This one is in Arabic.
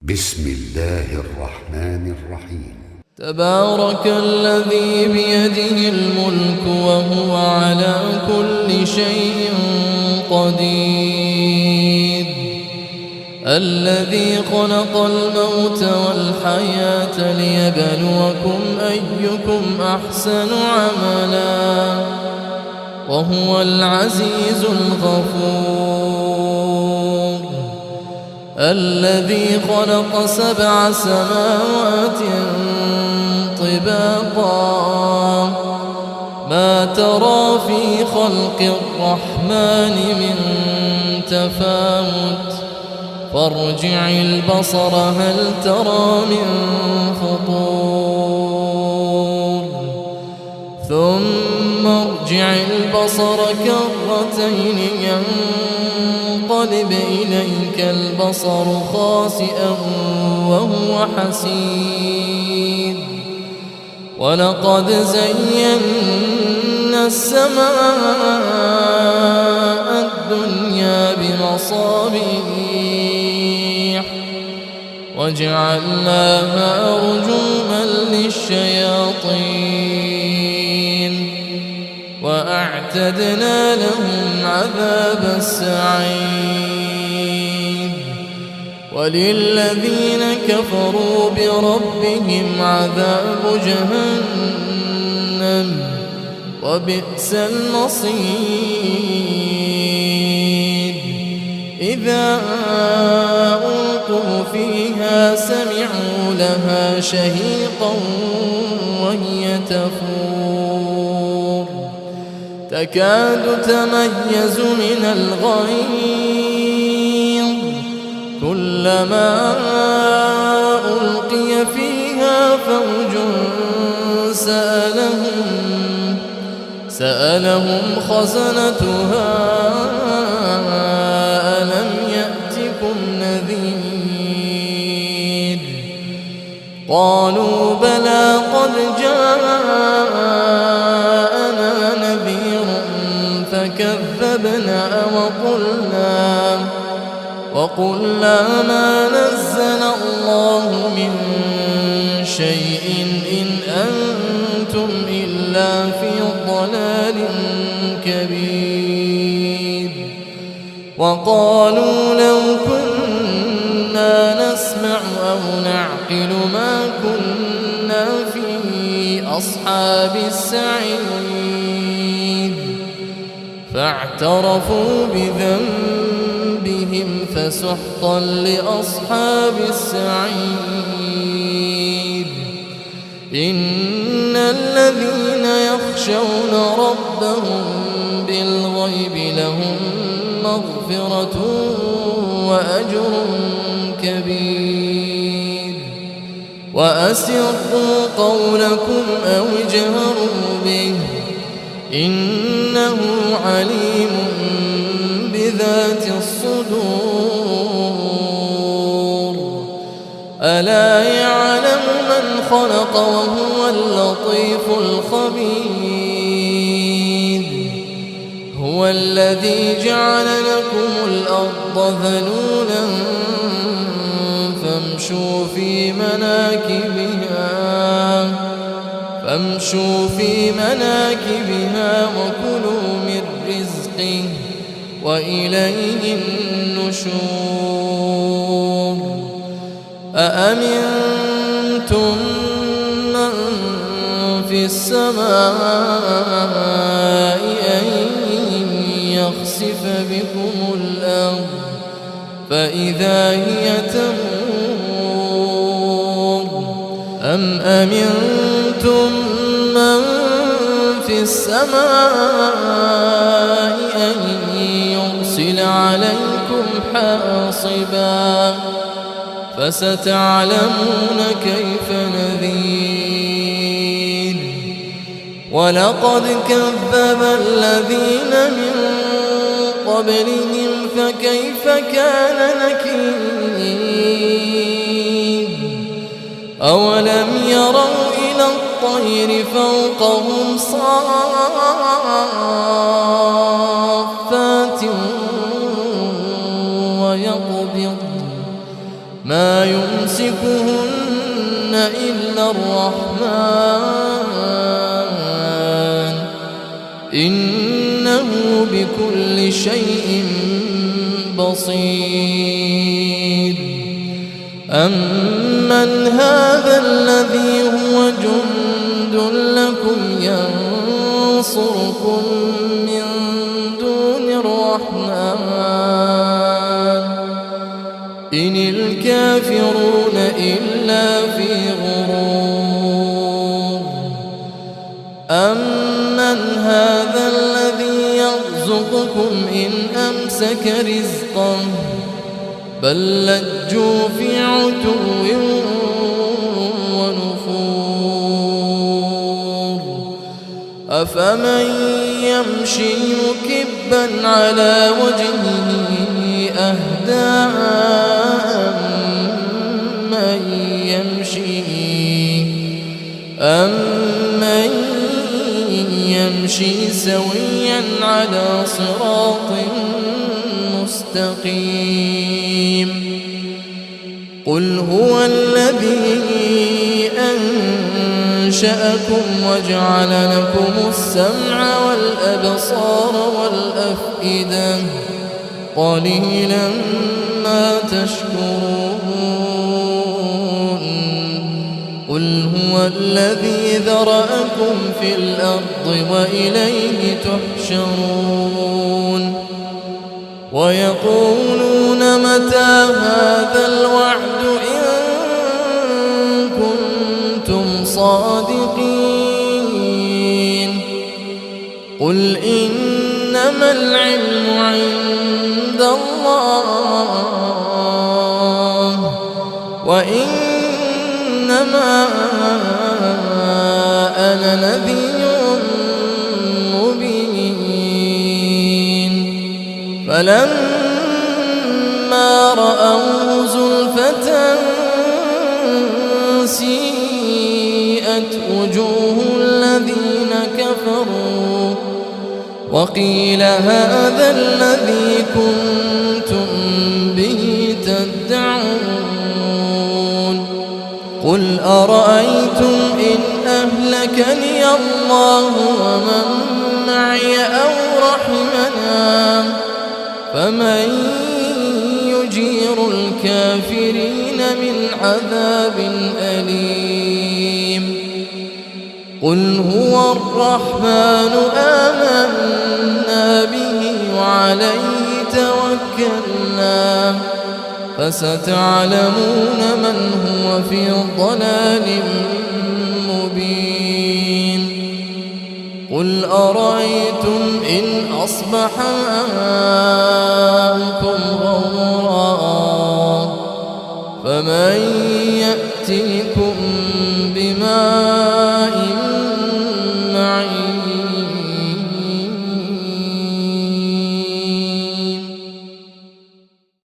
بسم الله الرحمن الرحيم. تبارك الذي بيده الملك وهو على كل شيء قدير، الذي خلق الموت والحياة ليبلوكم أيكم أحسن عملا وهو العزيز الغفور، الذي خلق 7 سماوات طباقا ما ترى في خلق الرحمن من تفاوت فارجع البصر هل ترى من فطور ثم ارجع البصر كرتين ينقلب إليك البصر خاسئا وهو حسير، ولقد زينا السماء الدنيا بمصابيح وجعلناها رجوما للشياطين وأعتدنا لهم عذاب السعير، وللذين كفروا بربهم عذاب جهنم وبئس المصير، إذا ألقوا فيها سمعوا لها شهيقا وهي تفور تكاد تميز من الغيظ، كلما ألقي فيها فوج سألهم خزنتها ألم يأتكم نذير، قالوا بلى قد جاءنا نذير فكذبنا وقلنا ما نزل الله من شيء إن أنتم إلا في ضلال كبير، وقالوا لو كنا نسمع أو نعقل ما كنا في أصحاب السعير، فاعترفوا بذنبهم فسحقا لأصحاب السعير، إن الذين يخشون ربهم بالغيب لهم مغفرة وأجر كبير، وأسروا قولكم أو اجهروا به إنه عليم بذات الصدور، ألا يعلم من خلق وهو اللطيف الخبير، هو الذي جعل لكم الأرض ذلولا فامشوا في مناكبها وكلوا من رزقه وإليه النشور، أأمنتم من في السماء أن يخسف بكم الأرض فإذا هي تمور، أم أمنتم من في السماء أن يرسل عليكم حاصبا فستعلمون كيف نذير، ولقد كذب الذين من قبلهم فكيف كان نكير، أولم يروا إلى الطير فوقهم صافات ويقبض ما يمسكهن إلا الرحمن إنه بكل شيء بصير. أمن هذا الذي هو جند لكم ينصركم من دون الرحمن إن الكافرون إلا في غرور. أمن هذا الذي يرزقكم إن أمسك رزقه بل لجوا في عتو ونفور. أفمن يمشي مكبا على وجهه أهدى أمن يمشي سويا على صراط مستقيم. قل هو الذي أنشأكم وجعل لكم السمع والأبصار والأفئدة قليلا ما تشكرون. قل هو الذي ذرأكم في الأرض وإليه تحشرون. ويقولون متى هذا الوعد إن كنتم صادقين. قل إنما العلم عند الله وإنما أنا نذير مبين. فلما رأوه زلفة سيئت وجوه الذين كفروا وقيل هذا الذي كنتم به تدعون. قل أرأيتم إن أهلكني الله ومن معي أو رحمنا فمن يجير الكافرين من عذاب أليم. قل هو الرحمن آمنا به وعليه توكلنا فستعلمون من هو في ضلال مبين. قل أرأيتم إن أصبح ماؤكم غورا فمن